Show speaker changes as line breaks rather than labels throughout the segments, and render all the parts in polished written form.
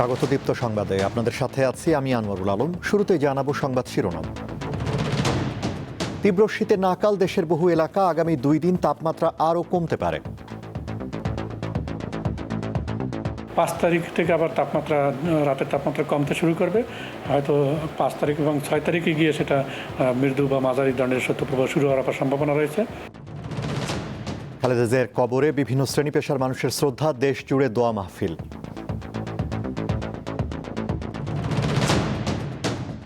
স্বাগত দীপ্ত সংবাদে আপনাদের সাথে আছি আমি আনোয়ারুল আলম। শুরুতেই জানাবো সংবাদ শিরোনাম। তীব্র শীতে নাকাল দেশের বহু এলাকা, আগামী 2 দিন তাপমাত্রা আরও কমতে পারে।
5 তারিখ থেকে আবার রাতের তাপমাত্রা কমতে শুরু করবে। হয়তো 5 তারিখ এবং 6 তারিখে গিয়ে সেটা মৃদু বা মাঝারি ধরনের শৈত্যপ্রবাহ শুরু হওয়ার সম্ভাবনা রয়েছে।
খালেদা জিয়ার কবরে বিভিন্ন শ্রেণী পেশার মানুষের শ্রদ্ধা, দেশ জুড়ে দোয়া মাহফিল।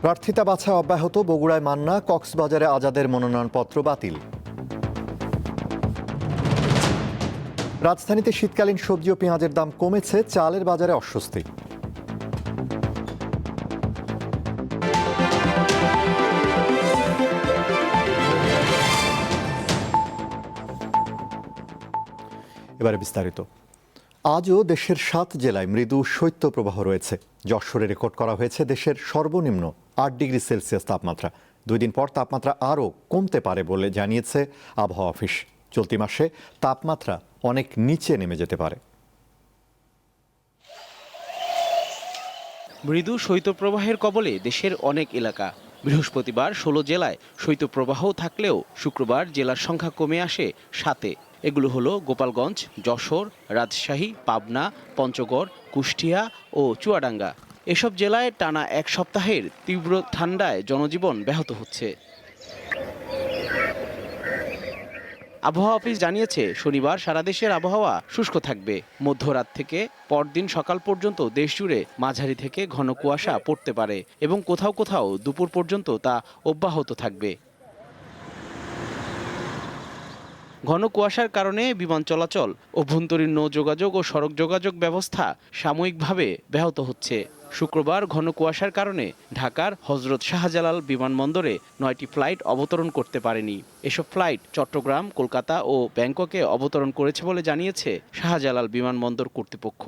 প্রার্থিতা বাছা অব্যাহত, বগুড়ায় মান্না, কক্সবাজারে আজাদের মনোনয়নপত্র বাতিল। রাজধানীতে শীতকালীন সবজি ও পেঁয়াজের দাম কমেছে, চালের বাজারে অস্বস্তি। এবারে বিস্তারিত। আজও দেশের 7 জেলায় মৃদু শৈত্যপ্রবাহ রয়েছে। যশোরে রেকর্ড করা হয়েছে দেশের সর্বনিম্ন 8 ডিগ্রি সেলসিয়াস তাপমাত্রা। 2 দিন পর তাপমাত্রা আরও কমতে পারে বলে জানিয়েছে আবহাওয়া অফিস। চলতি মাসে তাপমাত্রা অনেক নিচে নেমে যেতে পারে।
মৃদু শৈত্যপ্রবাহের কবলে দেশের অনেক এলাকা। বৃহস্পতিবার 16 জেলায় শৈত্যপ্রবাহ থাকলেও শুক্রবার জেলার সংখ্যা কমে আসে 7-এ। এগুলো হলো গোপালগঞ্জ, যশোর, রাজশাহী, পাবনা, পঞ্চগড়, কুষ্টিয়া ও চুয়াডাঙ্গা। এসব জেলায় টানা 1 সপ্তাহের তীব্র ঠান্ডায় জনজীবন ব্যাহত হচ্ছে। আবহাওয়া অফিস জানিয়েছে, শনিবার সারা দেশের আবহাওয়া শুষ্ক থাকবে। মধ্যরাত থেকে পরদিন সকাল পর্যন্ত দেশজুড়ে মাঝারি থেকে ঘন কুয়াশা পড়তে পারে এবং কোথাও কোথাও দুপুর পর্যন্ত তা অব্যাহত থাকবে। ঘন কুয়াশার কারণে বিমান চলাচল, অভ্যন্তরীণ নৌ যোগাযোগ ও সড়ক যোগাযোগ ব্যবস্থা সাময়িকভাবে ব্যাহত হচ্ছে। শুক্রবার ঘন কুয়াশার কারণে ঢাকার হজরত শাহজালাল বিমানবন্দরে 9টি ফ্লাইট অবতরণ করতে পারেনি। এসব ফ্লাইট চট্টগ্রাম, কলকাতা ও ব্যাংককে অবতরণ করেছে বলে জানিয়েছে শাহজালাল বিমানবন্দর কর্তৃপক্ষ।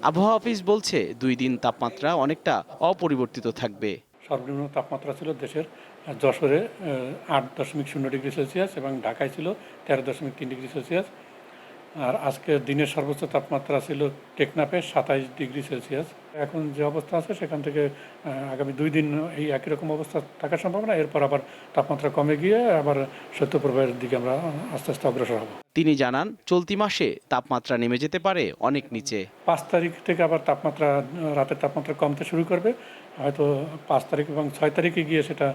আবহাওয়া অফিস বলছে, 2 দিন তাপমাত্রা অনেকটা অপরিবর্তিত থাকবে।
সর্বনিম্ন তাপমাত্রা ছিল দেশের যশোরে 8.0 ডিগ্রি সেলসিয়াস এবং ঢাকায় ছিল 13.3 ডিগ্রি সেলসিয়াস। আর আজকে দিনের সর্বোচ্চ তাপমাত্রা ছিল টেকনাফে 27 ডিগ্রি সেলসিয়াস। এখন যে অবস্থা আছে সেখান থেকে আগামী 2 দিন এই একই রকম অবস্থা থাকার সম্ভাবনা। এরপর আবার তাপমাত্রা কমে গিয়ে আবার শৈত্যপ্রবাহের দিকে আমরা আস্তে আস্তে অগ্রসর হব।
তিনি জানান, চলতি মাসে তাপমাত্রা নেমে যেতে পারে অনেক নিচে।
5 তারিখ থেকে আবার রাতের তাপমাত্রা কমতে শুরু করবে। হয়তো 5 তারিখ এবং 6 তারিখে গিয়ে সেটা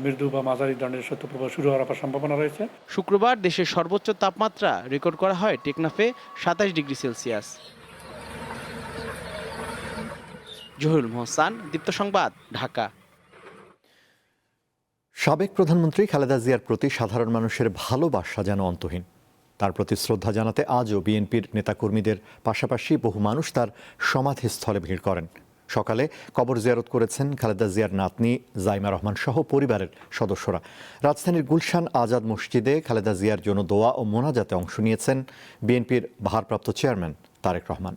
মৃদু বা মাঝারি ধরনের শৈত্যপ্রবাহ শুরু হওয়ার সম্ভাবনা রয়েছে।
শুক্রবার দেশের সর্বোচ্চ তাপমাত্রা রেকর্ড করা হয় টেকনাফে 27 ডিগ্রি সেলসিয়াস। জহিরুল মোহসান, দীপ্ত সংবাদ, ঢাকা।
সাবেক প্রধানমন্ত্রী খালেদা জিয়ার প্রতি সাধারণ মানুষের ভালোবাসা যেন অন্তহীন। তার প্রতি শ্রদ্ধা জানাতে আজও বিএনপির নেতাকর্মীদের পাশাপাশি বহু মানুষ তার সমাধিস্থলে ভিড় করেন। সকালে কবর জিয়ারত করেছেন খালেদা জিয়ার নাতনি জাইমা রহমান সহ পরিবারের সদস্যরা। রাজধানীর গুলশান আজাদ মসজিদে খালেদা জিয়ার জন্য দোয়া ও মোনাজাতে অংশ নিয়েছেন বিএনপির ভারপ্রাপ্ত চেয়ারম্যান তারেক রহমান।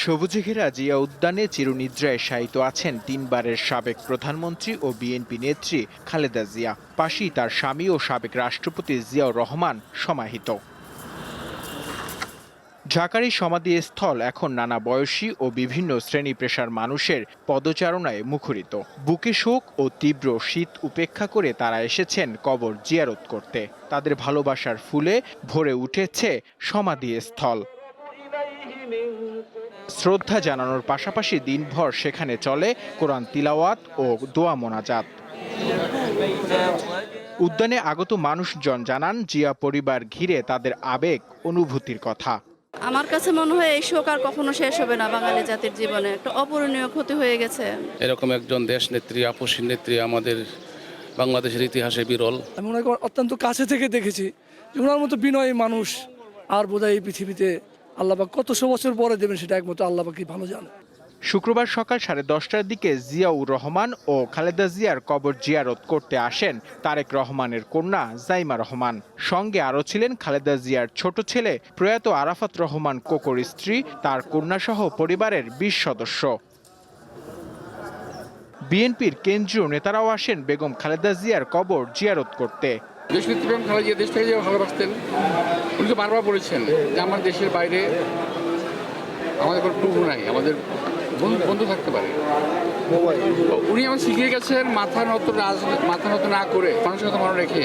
সবুজে ঘেরা জিয়া উদ্যানে চিরনিদ্রায় শায়িত আছেন 3 বারের সাবেক প্রধানমন্ত্রী ও বিএনপি নেত্রী খালেদা জিয়া। পাশেই তার স্বামী ও সাবেক রাষ্ট্রপতি জিয়াউর রহমান সমাহিত। ঢাকার এই সমাধিস্থল এখন নানা বয়সী ও বিভিন্ন শ্রেণী পেশার মানুষের পদচারণায় মুখরিত। বুকে শোক ও তীব্র শীত উপেক্ষা করে তারা এসেছেন কবর জিয়ারত করতে। তাদের ভালোবাসার ফুলে ভরে উঠেছে সমাধিস্থল। শ্রদ্ধা জানানোর পাশাপাশি দিনভর সেখানে চলে কোরআন তিলাওয়াত ও দোয়া মোনাজাত। উদ্যানে আগত মানুষজন জানান, জিয়া পরিবার ঘিরে তাদের আবেগ অনুভূতির কথা।
আমার কাছে মনে হয় এই শোক আর কখনো শেষ হবে না। বাঙালি জাতির জীবনে একটা অপূরণীয় ক্ষতি হয়ে গেছে।
এরকম একজন দেশ নেত্রী, আপসী নেত্রী আমাদের বাংলাদেশের ইতিহাসে বিরল।
আমি মনে করি অত্যন্ত কাছে থেকে দেখেছি ওনার মতো বিনয়ী মানুষ আর বোধহয় এই পৃথিবীতে আল্লাহবাক কতশো বছর পরে দেবেন সেটা একমাত্র আল্লাহবাকই ভালো জানে।
শুক্রবার সকাল 10:30টার দিকে জিয়াউর রহমান ও খালেদা জিয়ার কবর জিয়ারত করতে আসেন তারেক রহমানের কন্যা জাইমা রহমান। সঙ্গে আরও ছিলেন খালেদা জিয়ার ছোট ছেলে প্রয়াত আরাফাত রহমান কোকোর স্ত্রী, তার কন্যাসহ পরিবারের 20 সদস্য। বিএনপির কেন্দ্রীয় নেতারাও আসেন বেগম খালেদা জিয়ার কবর জিয়ারত করতে।
দেশনেত্রী খালেদা জিয়া দেশটাকে যে ভালোবাসতেন, উনি তো বারবার বলেছেন যে আমার দেশের বাইরে আমাদের কোনো টুকু নাই, আমাদের বন্ধু থাকতে পারে। উনি আমার শিখিয়ে গেছেন মাথা নত না করে মানুষের কথা মনে রেখে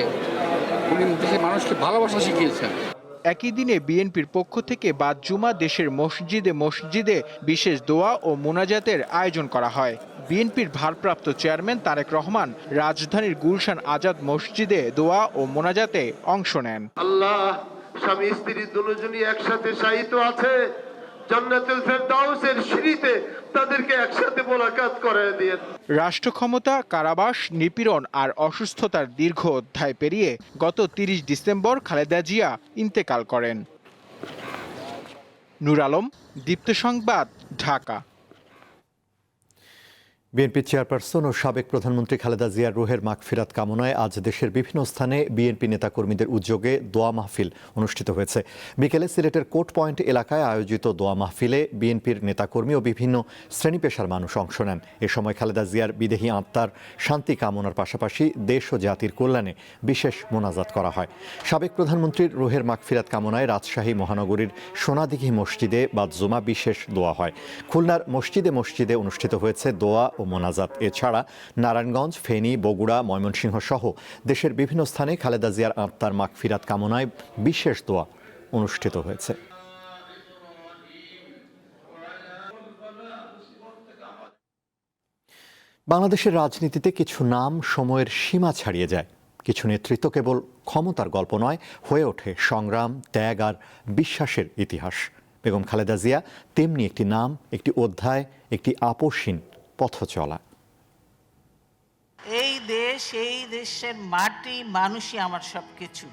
উনি দেশের মানুষকে ভালোবাসা শিখিয়েছেন।
একই দিনে বিএনপির পক্ষ থেকে বাদ জুমা দেশের মসজিদে মসজিদে বিশেষ দোয়া ও মোনাজাতের আয়োজন করা হয়। বিএনপির ভারপ্রাপ্ত চেয়ারম্যান তারেক রহমান রাজধানীর গুলশান আজাদ মসজিদে দোয়া ও মোনাজাতে অংশ নেন।
আল্লাহ স্বামী স্ত্রী দুজনই একসাথে শায়িত আছে, জান্নাতুল ফেরদাউসের সিঁড়িতে তাদেরকে একসাথে মোলাকাত করে দিয়ে।
রাষ্ট্র ক্ষমতা, কারাবাস, নিপীড়ন আর অসুস্থতার দীর্ঘ অধ্যায় পেরিয়ে গত ৩০ ডিসেম্বর খালেদা জিয়া ইন্তেকাল করেন। নূর আলম, দীপ্ত সংবাদ, ঢাকা।
বিএনপি চেয়ারপারসন ও সাবেক প্রধানমন্ত্রী খালেদা জিয়ার রুহের মাগফিরাত কামনায় আজ দেশের বিভিন্ন স্থানে বিএনপি নেতাকর্মীদের উদ্যোগে দোয়া মাহফিল অনুষ্ঠিত হয়েছে। বিকেলে সিলেটের কোর্ট পয়েন্ট এলাকায় আয়োজিত দোয়া মাহফিলে বিএনপির নেতাকর্মী ও বিভিন্ন শ্রেণী পেশার মানুষ অংশ নেন। এ সময় খালেদা জিয়ার বিদেহী আত্মার শান্তি কামনার পাশাপাশি দেশ ও জাতির কল্যাণে বিশেষ মোনাজাত করা হয়। সাবেক প্রধানমন্ত্রীর রুহের মাগফিরাত কামনায় রাজশাহী মহানগরীর সোনাদিঘি মসজিদে বাদ জুমা বিশেষ দোয়া হয়। খুলনার মসজিদে মসজিদে অনুষ্ঠিত হয়েছে দোয়া ও মোনাজাত। এছাড়া নারায়ণগঞ্জ, ফেনী, বগুড়া, ময়মনসিংহ সহ দেশের বিভিন্ন স্থানে খালেদা জিয়ার আত্মার মাগফিরাত কামনায় বিশেষ দোয়া অনুষ্ঠিত হয়েছে। বাংলাদেশের রাজনীতিতে কিছু নাম সময়ের সীমা ছাড়িয়ে যায়। কিছু নেতৃত্ব কেবল ক্ষমতার গল্প নয়, হয়ে ওঠে সংগ্রাম, ত্যাগ আর বিশ্বাসের ইতিহাস। বেগম খালেদা জিয়া তেমনি একটি নাম, একটি অধ্যায়, একটি আপসহীন পথ চলা।
এই দেশ, এই দেশের মাটি, মানুষই আমার সবকিছু।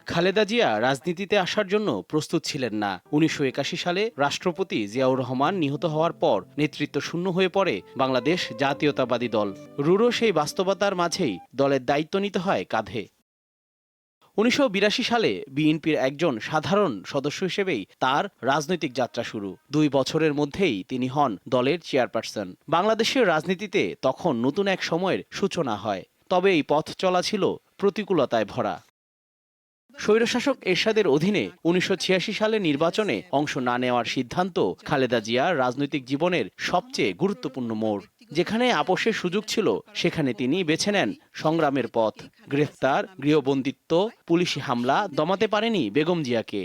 খালেদা জিয়া রাজনীতিতে আসার জন্য প্রস্তুত ছিলেন না। ১৯৮১ সালে রাষ্ট্রপতি জিয়াউর রহমান নিহত হওয়ার পর নেতৃত্ব শূন্য হয়ে পড়ে বাংলাদেশ জাতীয়তাবাদী দল। রূঢ় সেই বাস্তবতার মাঝেই দলের দায়িত্ব নিতে হয় কাঁধে। ১৯৮২ সালে বিএনপির একজন সাধারণ সদস্য হিসেবেই তার রাজনৈতিক যাত্রা শুরু। ২ বছরের মধ্যেই তিনি হন দলের চেয়ারপারসন। বাংলাদেশের রাজনীতিতে তখন নতুন এক সময়ের সূচনা হয়। তবে এই পথ চলা ছিল প্রতিকূলতায় ভরা। স্বৈরশাসক এরশাদের অধীনে ১৯৮৬ সালে নির্বাচনে অংশ না নেওয়ার সিদ্ধান্ত খালেদা জিয়ার রাজনৈতিক জীবনের সবচেয়ে গুরুত্বপূর্ণ মোড়। যেখানে আপোষের সুযোগ ছিল সেখানে তিনি বেছে নেন সংগ্রামের পথ। গ্রেফতার, গৃহবন্দিত্ব, পুলিশি হামলা দমাতে পারেনি বেগম জিয়াকে।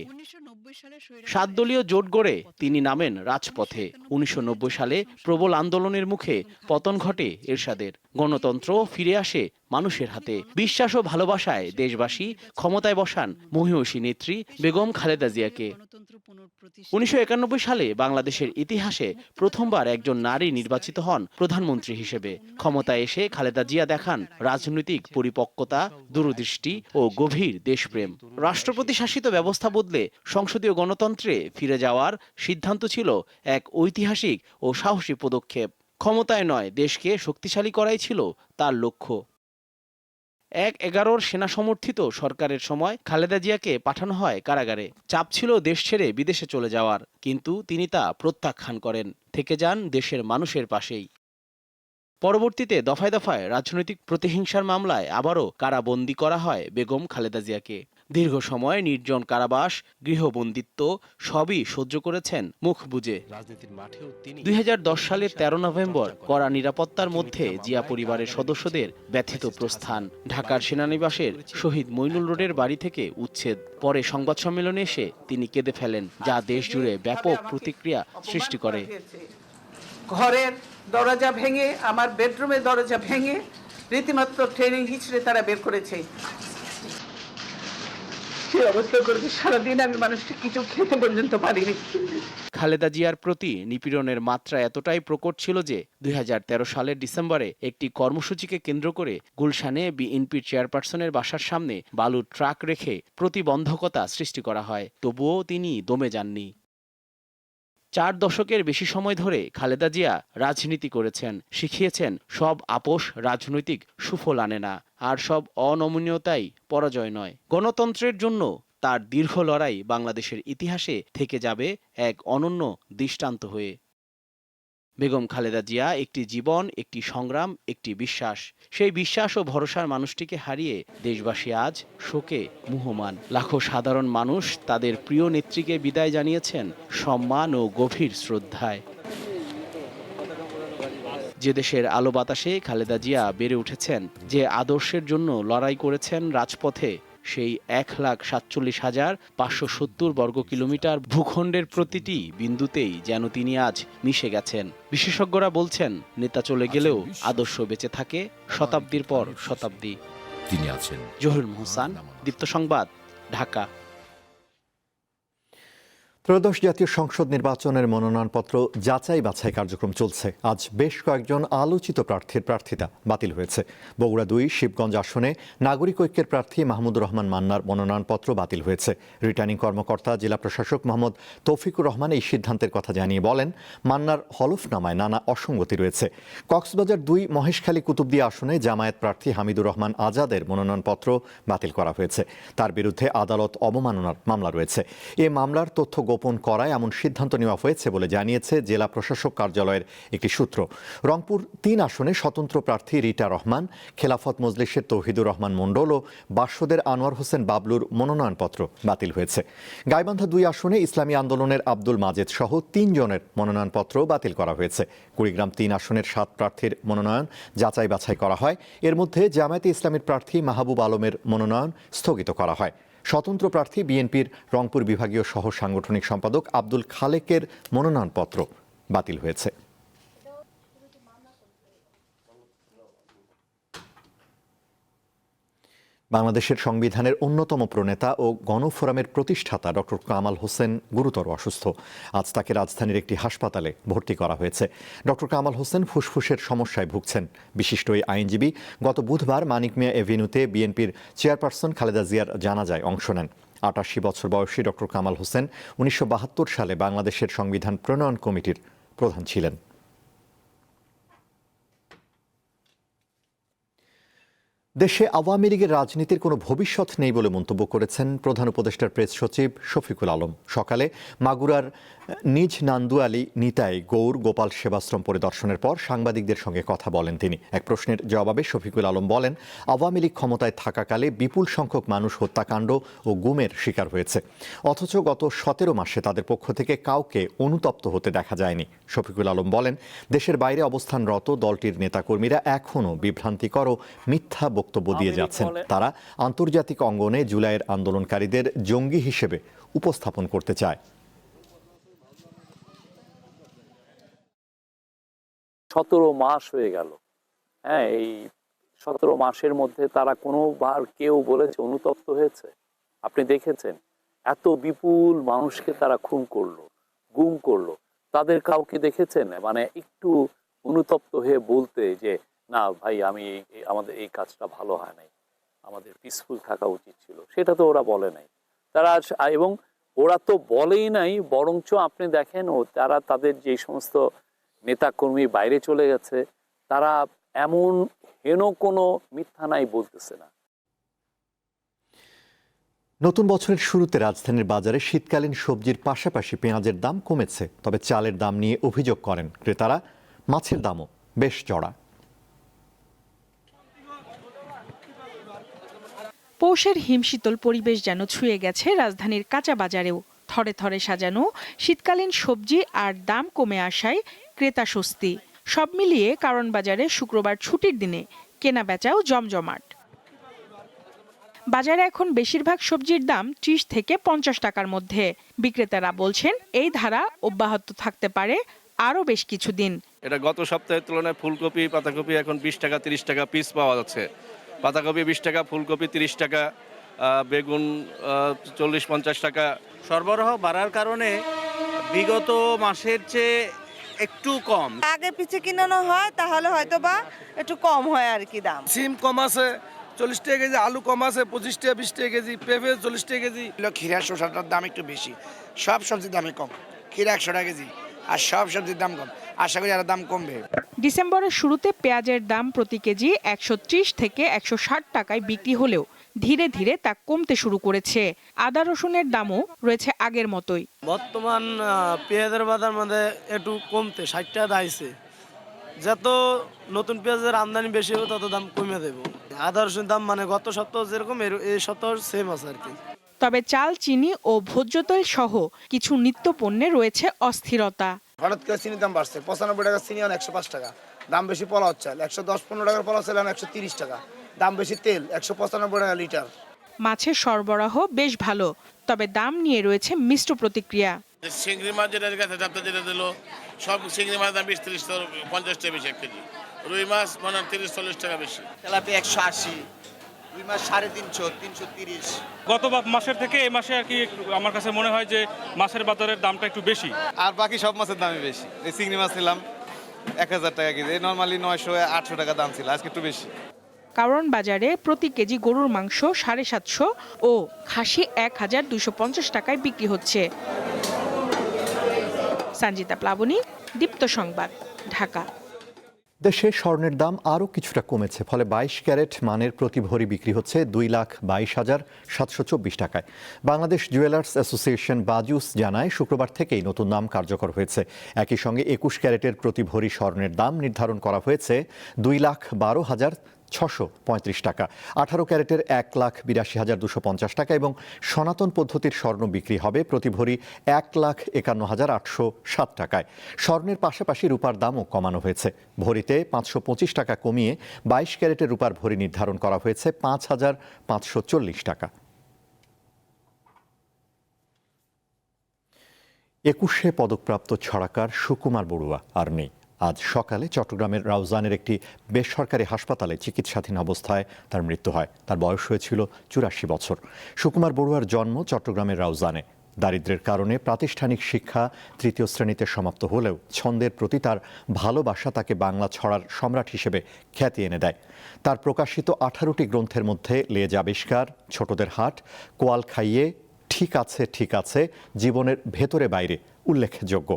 ৭ দলীয় জোট গড়ে তিনি নামেন রাজপথে। ১৯৯০ সালে প্রবল আন্দোলনের মুখে পতন ঘটে এরশাদের। গণতন্ত্র ফিরে আসে মানুষের হাতে। বিশ্বাস ও ভালোবাসায় দেশবাসী ক্ষমতায় বসান মহিয়সী নেত্রী বেগম খালেদা জিয়াকে। ১৯৯১ সালে বাংলাদেশের ইতিহাসে প্রথমবার একজন নারী নির্বাচিত হন প্রধানমন্ত্রী হিসেবে। ক্ষমতায় এসে খালেদা জিয়া দেখান রাজনৈতিক পরিপক্কতা, দূরদৃষ্টি ও গভীর দেশপ্রেম। রাষ্ট্রপতি শাসিত ব্যবস্থা বদলে সংসদীয় গণতন্ত্রে ফিরে যাওয়ার সিদ্ধান্ত ছিল এক ঐতিহাসিক ও সাহসী পদক্ষেপ। ক্ষমতায় নয়, দেশকে শক্তিশালী করাই ছিল তার লক্ষ্য। ১/১১ সেনা সমর্থিত সরকারের সময় খালেদা জিয়াকে পাঠানো হয় কারাগারে। চাপ ছিল দেশ ছেড়ে বিদেশে চলে যাওয়ার, কিন্তু তিনি তা প্রত্যাখ্যান করেন, থেকে যান দেশের মানুষের পাশেই। পরবর্তীতে দফায় দফায় রাজনৈতিক প্রতিহিংসার মামলায় আবারও কারাবন্দী করা হয় বেগম খালেদা জিয়াকে। দীর্ঘ সময় নির্জন কারাবাস, গৃহবন্দিত্ব সবই সহ্য করেছেন মুখ বুজে। ২০১০ সালের ১৩ নভেম্বর কড়া নিরাপত্তার মধ্যে জিয়া পরিবারের সদস্যদের ব্যথিত প্রস্থান। ঢাকার সেনানিবাসের শহীদ মইনুল রোডের বাড়ি থেকে উচ্ছেদ। পরে সংবাদ সম্মেলনে এসে তিনি কেঁদে ফেলেন, যা দেশ জুড়ে ব্যাপক প্রতিক্রিয়া সৃষ্টি করে।
ঘরের দরজা ভেঙে, আমার বেডরুমের দরজা ভেঙে রীতিমাত্র ট্রেনিং হিচড়ে তারা বের করেছে। সে অবস্থা করেছে, সারাদিন আমি মানুষটা কিছু খেতে পর্যন্ত পারিনি।
খালেদা জিয়ার প্রতি নিপীড়নের মাত্রা এতটাই প্রকট ছিল যে ২০১৩ সালের ডিসেম্বরে একটি কর্মসূচিকে কেন্দ্র করে গুলশানে বিএনপির চেয়ারপারসনের বাসার সামনে বালুর ট্রাক রেখে প্রতিবন্ধকতা সৃষ্টি করা হয়। তবুও তিনি দমে যাননি। ৪ দশকের বেশি সময় ধরে খালেদা জিয়া রাজনীতি করেছেন, শিখিয়েছেন সব আপোষ রাজনৈতিক সুফল আনে না, আর সব অনমনীয়তাই পরাজয় নয়। গণতন্ত্রের জন্য তার দীর্ঘ লড়াই বাংলাদেশের ইতিহাসে থেকে যাবে এক অনন্য দৃষ্টান্ত হয়ে। বেগম খালেদা জিয়া একটি জীবন, একটি সংগ্রাম, একটি বিশ্বাস। সেই বিশ্বাস ও ভরসার মানুষটিকে হারিয়ে দেশবাসী আজ শোকে মুহ্যমান। লাখো সাধারণ মানুষ তাদের প্রিয় নেত্রীকে বিদায় জানিয়েছেন সম্মান ও গভীর শ্রদ্ধায়। যে দেশের আলো বাতাসে খালেদা জিয়া বেড়ে উঠেছেন, যে আদর্শের জন্য লড়াই করেছেন রাজপথে, সেই 1,47,570 বর্গ কিলোমিটার ভূখণ্ডের প্রতিটি বিন্দুতেই যেন তিনি আজ মিশে গেছেন। বিশেষজ্ঞরা বলছেন, নেতা চলে গেলেও আদর্শ বেঁচে থাকে শতাব্দীর পর শতাব্দী।
তিনি আছেন
জহুরুল মোহসান, দীপ্ত সংবাদ, ঢাকা।
ত্রয়োদশ জাতীয় সংসদ নির্বাচনের মনোনয়নপত্র যাচাই বাছাই কার্যক্রম চলছে। আজ বেশ কয়েকজন আলোচিত প্রার্থীর প্রার্থিতা বাতিল হয়েছে। বগুড়া 2 শিবগঞ্জ আসনে নাগরিক ঐক্যের প্রার্থী মাহমুদুর রহমান মান্নার মনোনয়নপত্র বাতিল হয়েছে। রিটার্নিং কর্মকর্তা জেলা প্রশাসক মোহাম্মদ তৌফিকুর রহমান এই সিদ্ধান্তের কথা জানিয়ে বলেন, মান্নার হলফনামায় নানা অসঙ্গতি রয়েছে। কক্সবাজার 2 মহেশখালী কুতুবদিয়া আসনে জামায়াত প্রার্থী হামিদুর রহমান আজাদের মনোনয়নপত্র বাতিল করা হয়েছে। তার বিরুদ্ধে আদালত অবমাননার মামলা রয়েছে। এ মামলার তথ্য গোপন করায় এমন সিদ্ধান্ত নেওয়া হয়েছে বলে জানিয়েছে জেলা প্রশাসক কার্যালয়ের একটি সূত্র। রংপুর 3 আসনে স্বতন্ত্র প্রার্থী রিটা রহমান, খেলাফত মজলিসের তৌহিদুর রহমান মণ্ডল ও বাসদের আনোয়ার হোসেন বাবলুর মনোনয়নপত্র বাতিল হয়েছে। গাইবান্ধা 2 আসনে ইসলামী আন্দোলনের আব্দুল মাজেদ সহ 3 জনের মনোনয়নপত্র বাতিল করা হয়েছে। কুড়িগ্রাম 3 আসনের 7 প্রার্থীর মনোনয়ন যাচাই বাছাই করা হয়। এর মধ্যে জামায়াতে ইসলামীর প্রার্থী মাহবুব আলমের মনোনয়ন স্থগিত করা হয়। স্বতন্ত্র প্রার্থী বিএনপির রংপুর বিভাগীয় সহ সাংগঠনিক সম্পাদক আব্দুল খালেকের মনোনয়নপত্র বাতিল হয়েছে। বাংলাদেশের সংবিধানের অন্যতম প্রণেতা ও গণফোরামের প্রতিষ্ঠাতা ডক্টর কামাল হোসেন গুরুতর অসুস্থ। আজ তাকে রাজধানীর একটি হাসপাতালে ভর্তি করা হয়েছে। ডক্টর কামাল হোসেন ফুসফুসের সমস্যায় ভুগছেন। বিশিষ্ট এই আইনজীবী গত বুধবার মানিক মিয়া এভিনিউতে বিএনপির চেয়ারপারসন খালেদা জিয়ার জানাজায় অংশ নেন। ৮৮ বছর বয়সী ডক্টর কামাল হোসেন ১৯৭২ সালে বাংলাদেশের সংবিধান প্রণয়ন কমিটির প্রধান ছিলেন। দেশে আওয়ামী লীগের রাজনীতির কোনো ভবিষ্যৎ নেই বলে মন্তব্য করেছেন প্রধান উপদেষ্টার প্রেস সচিব শফিকুল আলম। সকালে মাগুরার নিজ নান্দুয়ালি নিতাই গৌর গোপাল সেবাশ্রম পরিদর্শনের পর সাংবাদিকদের সঙ্গে কথা বলেন তিনি। এক প্রশ্নের জবাবে শফিকুল আলম বলেন, আওয়ামী লীগ ক্ষমতায় থাকাকালে বিপুল সংখ্যক মানুষ হত্যাকাণ্ড ও গুমের শিকার হয়েছে, অথচ গত 17 মাসে তাদের পক্ষ থেকে কাউকে অনুতপ্ত হতে দেখা যায়নি। শফিকুল আলম বলেন, দেশের বাইরে অবস্থানরত দলটির নেতাকর্মীরা এখনও বিভ্রান্তিকর ও মিথ্যা বক্তব্য দিয়ে যাচ্ছেন। তারা আন্তর্জাতিক অঙ্গনে জুলাইয়ের আন্দোলনকারীদের জঙ্গি হিসেবে উপস্থাপন করতে চায়।
17 মাস হয়ে গেল। হ্যাঁ, এই 17 মাসের মধ্যে তারা কোনোবার কেউ বলেছে অনুতপ্ত হয়েছে? আপনি দেখেছেন এত বিপুল মানুষকে তারা খুন করলো, গুম করলো, তাদের কাউকে দেখেছেন মানে একটু অনুতপ্ত হয়ে বলতে যে না ভাই আমাদের এই কাজটা ভালো হয় নাই, আমাদের পিসফুল থাকা উচিত ছিল? সেটা তো ওরা বলে নাই। তারা এবং ওরা তো বলেই নাই, বরঞ্চ আপনি দেখেন তারা তাদের যে সমস্ত নেতাকর্মী বাইরে চলে গেছে, তারা এমন হেন কোনো মিথ্যা নাই বলতেছে না।
নতুন বছরের শুরুতে রাজধানীর বাজারে শীতকালীন সবজির পাশাপাশি পেঁয়াজের দাম কমেছে। তবে চালের দাম নিয়ে অভিযোগ করেন ক্রেতারা। মাছের দামও বেশ চড়া।
পৌষের হিমশীতল পরিবেশ যেন ছুঁয়ে গেছে রাজধানীর কাঁচা বাজারেও। থরে থরে সাজানো শীতকালীন সবজি আর দাম কমে আসায় ক্রেতা স্বস্তি। সব মিলিয়ে কারণ বাজারে শুক্রবার ছুটির দিনে কেনা বেচাও জমজমাট। বাজারে এখন বেশিরভাগ সবজির দাম 30 থেকে 50 টাকার মধ্যে। বিক্রেতারা বলছেন এই ধারা অব্যাহত থাকতে পারে আরও বেশ কিছুদিন।
এটা গত সপ্তাহের তুলনায় ফুলকপি, পাতাকপি এখন 20 টাকা 30 টাকা পিস পাওয়া যাচ্ছে। পাতাকপি 20 টাকা, ফুলকপি 30 টাকা, বেগুন 40-50 টাকা।
সরবরাহ বাড়ার কারণে বিগত মাসের চেয়ে একটু কম।
আগে পিছিয়ে কিনানো হয় তাহলে হয়তো বা একটু কম হয় আর কি দাম।
সিম কম আছে 40 টাকা কেজি, আলু কম আছে 25 টাকা 20 টাকা কেজি, পেঁপে 40 টাকা কেজি।
ক্ষীরা শসাটার দাম একটু বেশি, সব সবজির দামে কম। ক্ষীরা 100 টাকা কেজি আর সব সবজির দাম কম। আশা করি আর দাম কমবে।
ডিসেম্বরের শুরুতে পেঁয়াজের দাম প্রতি কেজি 130 থেকে 160 টাকায় বিক্রি হলেও ধীরে ধীরে তা কমতে শুরু করেছে। আদা রসুনের দামও রয়েছে আগের মতোই।
বর্তমান পেঁয়াজের বাজার মধ্যে একটু কমতে 60 টাকা দাইছে। যত নতুন পেঁয়াজের আমদানি বেশি হবে তত দাম কমে দেবো। আদা রসুন দাম মানে গত সপ্তাহ যেরকম এই সপ্তাহ সেম আছে আর কি।
তবে চাল, চিনি ও ভোজ্য তেল সহ কিছু নিত্য পণ্যে রয়েছে অস্থিরতা।
হঠাৎ করে চিনির দাম বাড়ছে, 95 টাকা চিনি 105 টাকা, দাম বেশি পোলাও চাল 110-15 টাকার পোলাও চাল 130 টাকা, দাম বেশি তেল 195 টাকা লিটার।
মাছের সরবরাহ বেশ ভালো, তবে দাম নিয়ে রয়েছে মিশ্র প্রতিক্রিয়া।
চিংড়ি মাছ যেটা যেটা দিল সব চিংড়ি মাছ দাম 20-30-50 টাকা বেশি 1 কেজি। রুই মাছ মানে 30-40 টাকা বেশি।
তেলাপিয়া 180, রুই মাছ 350, 330।
গত মাসের থেকে এই মাসে আর কি আমার কাছে মনে হয় যে মাছের বাজারের দামটা একটু বেশি।
আর বাকি সব মাছের দামই বেশি। এই চিংড়ি মাছ নিলাম 1000 টাকা কেজি, নরমালি 900-800 টাকা দাম ছিল, আজকে একটু বেশি।
কারণ বাজারে প্রতি কেজি গরুর মাংস 750 ও খাসি 1250 টাকায় বিক্রি হচ্ছে। সঞ্জিতা প্লাবনী, দীপ্ত সংবাদ, ঢাকা।
দেশে স্বর্ণের দাম আরও কিছুটা কমেছে, ফলে 22 ক্যারেট মানের প্রতি ভরি বিক্রি হচ্ছে 2,22,724 টাকায়। বাংলাদেশ জুয়েলার্স অ্যাসোসিয়েশন বাজুস জানায়, শুক্রবার থেকেই নতুন দাম কার্যকর হয়েছে। একই সঙ্গে 21 ক্যারেটের প্রতি ভরি স্বর্ণের দাম নির্ধারণ করা হয়েছে 2,12,635 টাকা, 18 ক্যারেটের 1,82,250 টাকা এবং সনাতন পদ্ধতির স্বর্ণ বিক্রি হবে প্রতি ভরি 1,51,807 টাকায়। স্বর্ণের পাশাপাশি রূপার দামও কমানো হয়েছে। ভরিতে 525 টাকা কমিয়ে 22 ক্যারেটের রূপার ভরি নির্ধারণ করা হয়েছে 5,540 টাকা। 21শে পদকপ্রাপ্ত ছড়াকার সুকুমার বড়ুয়া আর নেই। আজ সকালে চট্টগ্রামের রাউজানের একটি বেসরকারি হাসপাতালে চিকিৎসাধীন অবস্থায় তার মৃত্যু হয়। তার বয়স হয়েছিল 84 বছর। সুকুমার বড়ুয়ার জন্ম চট্টগ্রামের রাউজানে। দারিদ্র্যের কারণে প্রাতিষ্ঠানিক শিক্ষা 3য় শ্রেণীতে সমাপ্ত হলেও ছন্দের প্রতি তার ভালোবাসা তাকে বাংলা ছড়ার সম্রাট হিসেবে খ্যাতি এনে দেয়। তার প্রকাশিত 18টি গ্রন্থের মধ্যে লেজ আবিষ্কার, ছোটদের হাট, কোয়াল খাইয়ে, ঠিক আছে ঠিক আছে, জীবনের ভেতরে বাইরে উল্লেখযোগ্য।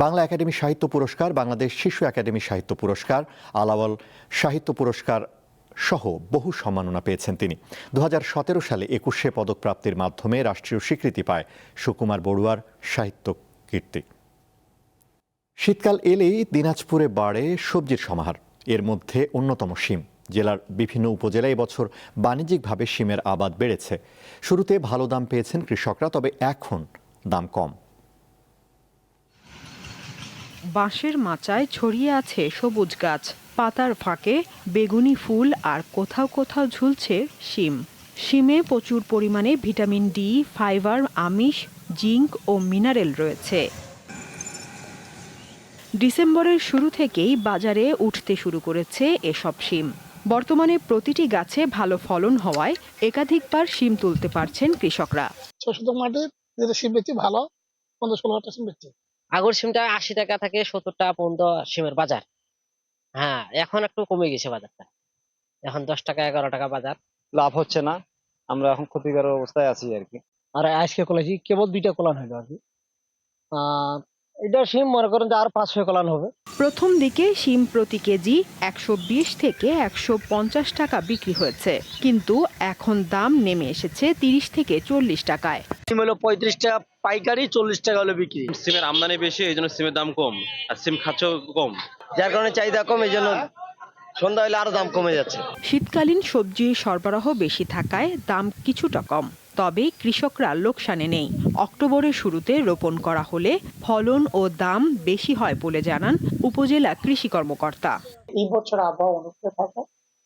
বাংলা একাডেমি সাহিত্য পুরস্কার, বাংলাদেশ শিশু একাডেমি সাহিত্য পুরস্কার, আলাওল সাহিত্য পুরস্কার সহ বহু সম্মাননা পেয়েছেন তিনি। 2017 সালে 21শে পদকপ্রাপ্তির মাধ্যমে রাষ্ট্রীয় স্বীকৃতি পায় সুকুমার বড়ুয়ার সাহিত্য কীর্তি। শীতকাল এলেই দিনাজপুরে বাড়ে সবজির সমাহার। এর মধ্যে অন্যতম শিম। জেলার বিভিন্ন উপজেলায় এবছর বাণিজ্যিকভাবে শিমের আবাদ বেড়েছে। শুরুতে ভালো দাম পেয়েছেন কৃষকরা, তবে এখন দাম কম।
বাঁশের মাচায় ছড়িয়ে আছে সবুজ গাছ, পাতার ফাঁকে বেগুনি ফুল আর কোথাও কোথাও ঝুলছে শিম। শিমে প্রচুর পরিমাণে ভিটামিন ডি, ফাইবার, আমিষ, জিঙ্ক ও মিনারেল রয়েছে। ডিসেম্বরের শুরু থেকেই বাজারে উঠতে শুরু করেছে এসব শিম। বর্তমানে প্রতিটি গাছে ভালো ফলন হওয়ায় একাধিকবার শিম তুলতে পারছেন কৃষকরা।
শিম বেচি ভালো, 15-16 শিম বেচি।
আগর সিমটা 80 টাকা থেকে 70 টাকা পর্যন্ত সিমের বাজার। হ্যাঁ, এখন একটু কমে গেছে বাজারটা, এখন 10 টাকা 11 টাকা বাজার।
লাভ হচ্ছে না, আমরা এখন ক্ষতিকর অবস্থায় আছি আর কি।
আর আজকে কলাইছি কেবল 2টা কলান হইলো আর কি। এটা সিম মনে করেন যে আর 5-6 কলান হবে।
প্রথম দিকে শিম প্রতি কেজি 120 থেকে 150 টাকা বিক্রি হয়েছে, কিন্তু এখন দাম নেমে এসেছে 30 থেকে 40 টাকায়।
সিম হলো 35 টাকা পাইকারি, 40 টাকা হলো বিক্রি।
সিমের আমদানি বেশি, এই জন্য সিমের দাম কম, আর সিম খাচ্ছেও কম,
যার কারণে চাহিদা কম, এই জন্য সন্ধ্যা হলে আরো দাম কমে যাচ্ছে।
শীতকালীন সবজি সরবরাহ বেশি থাকায় দাম কিছুটা কম, তবে কৃষকরা লোকসানে নেই। অক্টোবরের শুরুতে রোপণ করা হলে ফলন ও দাম বেশি হয় বলে জানান উপজেলা কৃষি কর্মকর্তা।
এই বছর আবহাওয়া অনুকূলে থাকে,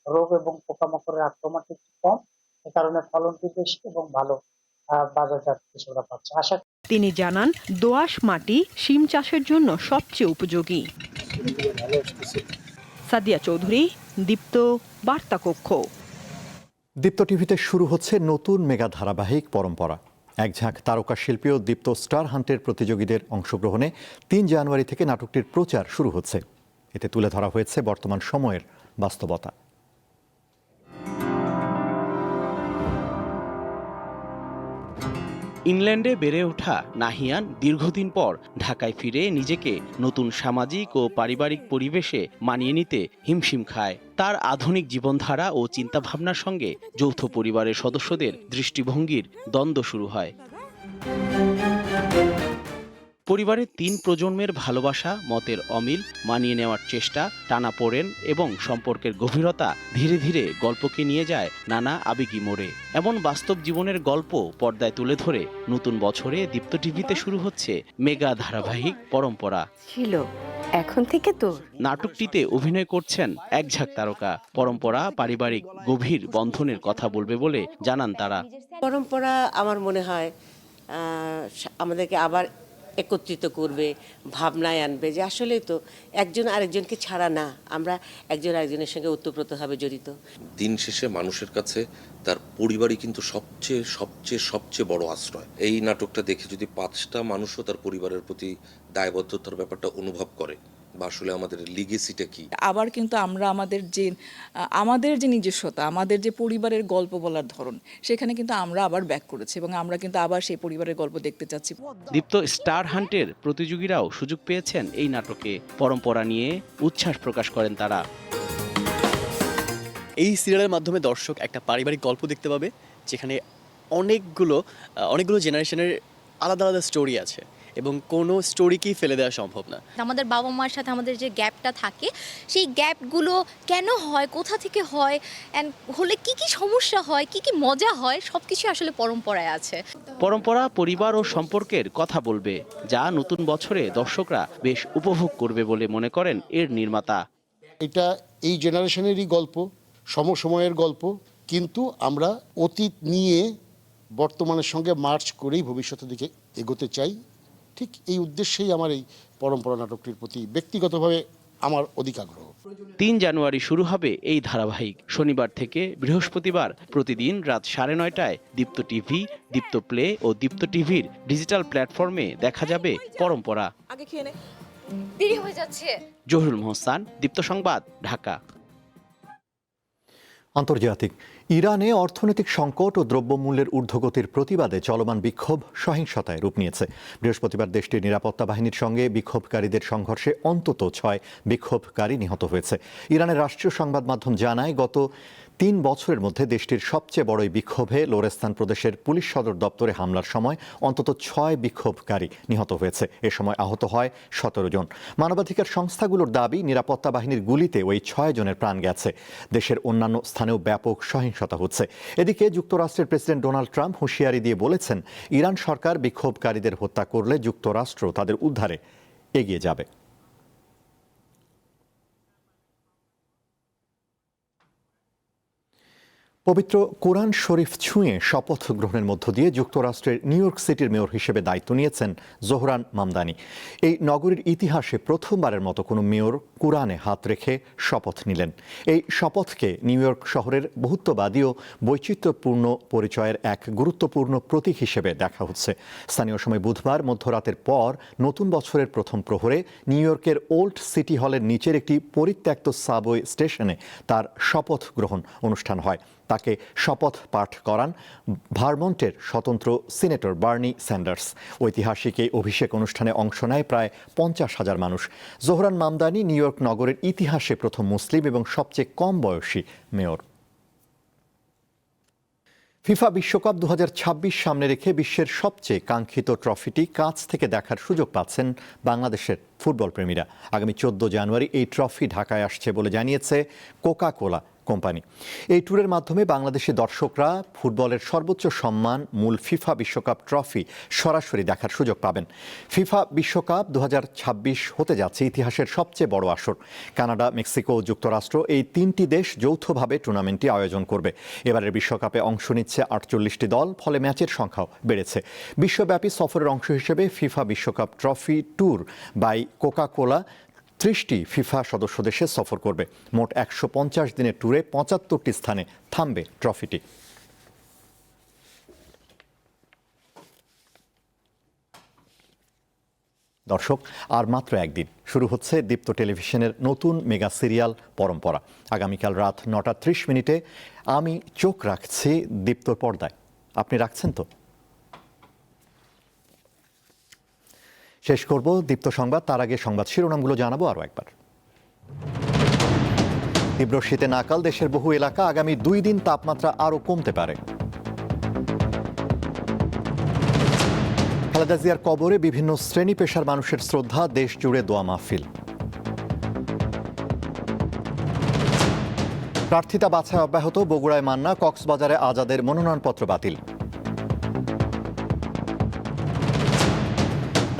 রোগ এবং পোকামাকড়ের আক্রমণ একটু কম, এ কারণে ফলন বেশি এবং ভালো বাজারজাত কৃষকরা পাচ্ছে। আশা
তিনি জানান, দোআঁশ মাটি শিম চাষের জন্য সবচেয়ে উপযোগী। সাদিয়া চৌধুরী, দীপ্ত, বার্তা কক্ষ।
দীপ্ত টিভিতে শুরু হচ্ছে নতুন মেগা ধারাবাহিক পরম্পরা। এক ঝাঁক তারকা শিল্পী ও দীপ্ত স্টার হান্টের প্রতিযোগীদের অংশগ্রহণে 3 জানুয়ারি থেকে নাটকটির প্রচার শুরু হচ্ছে। এতে তুলে ধরা হয়েছে বর্তমান সময়ের বাস্তবতা।
ইংল্যান্ডে বেড়ে ওঠা নাহিয়ান দীর্ঘদিন পর ঢাকায় ফিরে নিজেকে নতুন সামাজিক ও পারিবারিক পরিবেশে মানিয়ে নিতে হিমশিম খায়। তার আধুনিক জীবনধারা ও চিন্তাভাবনার সঙ্গে যৌথ পরিবারের সদস্যদের দৃষ্টিভঙ্গির দ্বন্দ্ব শুরু হয়। পরিবারের ৩ প্রজন্মের ভালোবাসা, মতের অমিল, মানিয়ে নেওয়ার চেষ্টা, টানাপোড়েন এবং সম্পর্কের গভীরতা ধীরে ধীরে গল্পকে নিয়ে যায় নানা আবেগী মোড়ে। এমন বাস্তব জীবনের গল্প পর্দায় তুলে ধরে নতুন বছরে দীপ্ত টিভিতে শুরু হচ্ছে মেগা ধারাবাহিক পরম্পরা।
ছিল এখন থেকে তো
নাটকটিতে অভিনয় করছেন এক ঝাঁক তারকা। পরম্পরা পারিবারিক গভীর বন্ধনের কথা বলবে বলে জানান তারা।
পরম্পরা আমার মনে হয় আমাদেরকে আবার একত্রিত করবে, ভাবনায় আনবে যে আসলেই তো একজন আরেকজনকে ছাড়া না, আমরা একজন আরেকজনের সঙ্গে ওতপ্রোতভাবে জড়িত।
দিন শেষে মানুষের কাছে তার পরিবারই কিন্তু সবচেয়ে সবচেয়ে সবচেয়ে বড় আশ্রয়। এই নাটকটা দেখে যদি 5টা মানুষও তার পরিবারের প্রতি দায়বদ্ধতার ব্যাপারটা অনুভব করে বা আসলে আমাদের লিগেসিটা কি,
আবার কিন্তু আমরা আমাদের যে নিজস্বতা, আমাদের যে পরিবারের গল্প বলার ধরন, সেখানে কিন্তু আমরা আবার ব্যাক করেছি এবং আমরা কিন্তু আবার সেই পরিবারের গল্প দেখতে চাচ্ছি।
দীপ্ত স্টার হান্টের প্রতিযোগীরাও সুযোগ পেয়েছেন এই নাটকে। পরম্পরা নিয়ে উচ্ছ্বাস প্রকাশ করেন তারা।
এই সিরিয়ালের মাধ্যমে দর্শক একটা পারিবারিক গল্প দেখতে পাবে, যেখানে অনেকগুলো জেনারেশনের আলাদা আলাদা স্টোরি আছে এবং কোনো স্টোরিকেই ফেলে দেওয়া সম্ভব না।
আমাদের বাবা মার সাথে আমাদের যে গ্যাপটা থাকে, সেই গ্যাপগুলো কেন হয়, কোথা থেকে হয়, অ্যান্ড হলে কি কি সমস্যা হয়, কি কি মজা হয়, সব কিছু আসলে পরম্পরায় আছে।
পরম্পরা পরিবার ও সম্পর্কের কথা বলবে, যা নতুন বছরে দর্শকরা বেশ উপভোগ করবে বলে মনে করেন এর নির্মাতা।
এটা এই জেনারেশনেরই গল্প, সমসময়ের গল্প, কিন্তু আমরা অতীত নিয়ে বর্তমানের সঙ্গে মার্চ করেই ভবিষ্যতের দিকে এগোতে চাই। ঠিক এই উদ্দেশ্যেই আমার এই পরম্পরা নাটকটির প্রতি ব্যক্তিগতভাবে আমার অধিক আগ্রহ।
৩ জানুয়ারি শুরু হবে এই ধারাবাহিক। শনিবার থেকে বৃহস্পতিবার প্রতিদিন রাত 9:30টায় দীপ্ত টিভি, দীপ্ত প্লে ও দীপ্ত টিভির ডিজিটাল প্ল্যাটফর্মে দেখা যাবে পরম্পরা।
দেরি হয়ে যাচ্ছে।
জহুরুল মোহসান, দীপ্ত সংবাদ, ঢাকা।
আন্তর্জাতিক। ইরানে অর্থনৈতিক সংকট ও দ্রব্যমূল্যের ঊর্ধ্বগতির প্রতিবাদে চলমান বিক্ষোভ সহিংসতায় রূপ নিয়েছে। বৃহস্পতিবার দেশটির নিরাপত্তা বাহিনীর সঙ্গে বিক্ষোভকারীদের সংঘর্ষে অন্তত 6 বিক্ষোভকারী নিহত হয়েছে। ইরানের রাষ্ট্রীয় সংবাদ মাধ্যম জানায়, গত 3 বছরের মধ্যে দেশটির সবচেয়ে বড় বিক্ষোভে লোরেস্তান প্রদেশের পুলিশ সদর দপ্তরে হামলার সময় অন্তত 6 বিক্ষোভকারী নিহত হয়েছে। এ সময় আহত হয় 17 জন। মানবাধিকার সংস্থাগুলোর দাবি, নিরাপত্তা বাহিনীর গুলিতে ওই 6 জনের প্রাণ গেছে। দেশের অন্যান্য স্থানেও ব্যাপক সহিংসতা হচ্ছে। এদিকে যুক্তরাষ্ট্রের প্রেসিডেন্ট ডোনাল্ড ট্রাম্প হুঁশিয়ারি দিয়ে বলেছেন, ইরান সরকার বিক্ষোভকারীদের হত্যা করলে যুক্তরাষ্ট্র তাদের উদ্ধারে এগিয়ে যাবে। পবিত্র কোরআন শরীফ ছুঁয়ে শপথ গ্রহণের মধ্য দিয়ে যুক্তরাষ্ট্রের নিউ ইয়র্ক সিটির মেয়র হিসেবে দায়িত্ব নিয়েছেন জোহরান মামদানি। এই নগরীর ইতিহাসে প্রথমবারের মতো কোনো মেয়র কোরআনে হাত রেখে শপথ নিলেন। এই শপথকে নিউ ইয়র্ক শহরের বহুত্ববাদী ও বৈচিত্র্যপূর্ণ পরিচয়ের এক গুরুত্বপূর্ণ প্রতীক হিসেবে দেখা হচ্ছে। স্থানীয় সময় বুধবার মধ্যরাতের পর নতুন বছরের প্রথম প্রহরে নিউ ইয়র্কের ওল্ড সিটি হলের নিচের একটি পরিত্যক্ত সাবওয়ে স্টেশনে তার শপথ গ্রহণ অনুষ্ঠান হয়। তাকে শপথ পাঠ করান ভারমন্টের স্বতন্ত্র সিনেটর বার্নি স্যান্ডার্স। ঐতিহাসিক এই অভিষেক অনুষ্ঠানে অংশ নেয় প্রায় 50,000 মানুষ। জোহরান মামদানি নিউ ইয়র্ক নগরের ইতিহাসে প্রথম মুসলিম এবং সবচেয়ে কম বয়সী মেয়র। ফিফা বিশ্বকাপ 2026 সামনে রেখে বিশ্বের সবচেয়ে কাঙ্ক্ষিত ট্রফিটি কাছ থেকে দেখার সুযোগ পাচ্ছেন বাংলাদেশের ফুটবল প্রেমীরা। আগামী 14 জানুয়ারি এই ট্রফি ঢাকায় আসছে বলে জানিয়েছে কোকা কোলা কোম্পানি। এই ট্যুরের মাধ্যমে বাংলাদেশি দর্শকরা ফুটবলের সর্বোচ্চ সম্মান মূল ফিফা বিশ্বকাপ ট্রফি সরাসরি দেখার সুযোগ পাবেন। ফিফা বিশ্বকাপ 2026 হতে যাচ্ছে ইতিহাসের সবচেয়ে বড় আসর। কানাডা, মেক্সিকো ও যুক্তরাষ্ট্র, এই 3টি দেশ যৌথভাবে টুর্নামেন্টটি আয়োজন করবে। এবারের বিশ্বকাপে অংশ নিচ্ছে 48টি দল, ফলে ম্যাচের সংখ্যাও বেড়েছে। বিশ্বব্যাপী সফরের অংশ হিসেবে ফিফা বিশ্বকাপ trophy tour by Coca Cola 30টি ফিফা সদস্য দেশে সফর করবে। মোট 150 দিনের ট্যুরে 75টি স্থানে থামবে ট্রফিটি। দর্শক, আর মাত্র একদিন শুরু হচ্ছে দীপ্ত টেলিভিশনের নতুন মেগা সিরিয়াল পরম্পরা। আগামীকাল রাত 9:30 আমি চোখ রাখছি দীপ্তর পর্দায়। আপনি রাখছেন তো? শেষ করব দীপ্ত সংবাদ, তার আগে সংবাদ শিরোনামগুলো জানাবো আরও একবার। তীব্র শীতে নাকাল দেশের বহু এলাকা, আগামী 2 দিন তাপমাত্রা আরও কমতে পারে। খালেদা জিয়ার কবরে বিভিন্ন শ্রেণী পেশার মানুষের শ্রদ্ধা, দেশ জুড়ে দোয়া মাহফিল। প্রার্থিতা বাছাই অব্যাহত, বগুড়ায় মান্না, কক্সবাজারে আজাদের মনোনয়নপত্র বাতিল।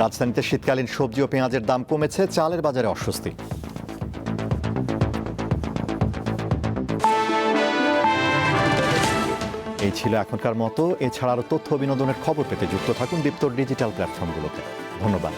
রাজধানীতে শীতকালীন সবজি ও পেঁয়াজের দাম কমেছে, চালের বাজারে অস্বস্তি। এই ছিল এখনকার মতো। এছাড়া আরও তথ্য বিনোদনের খবর পেতে যুক্ত থাকুন দীপ্তর ডিজিটাল প্ল্যাটফর্মগুলোতে। ধন্যবাদ।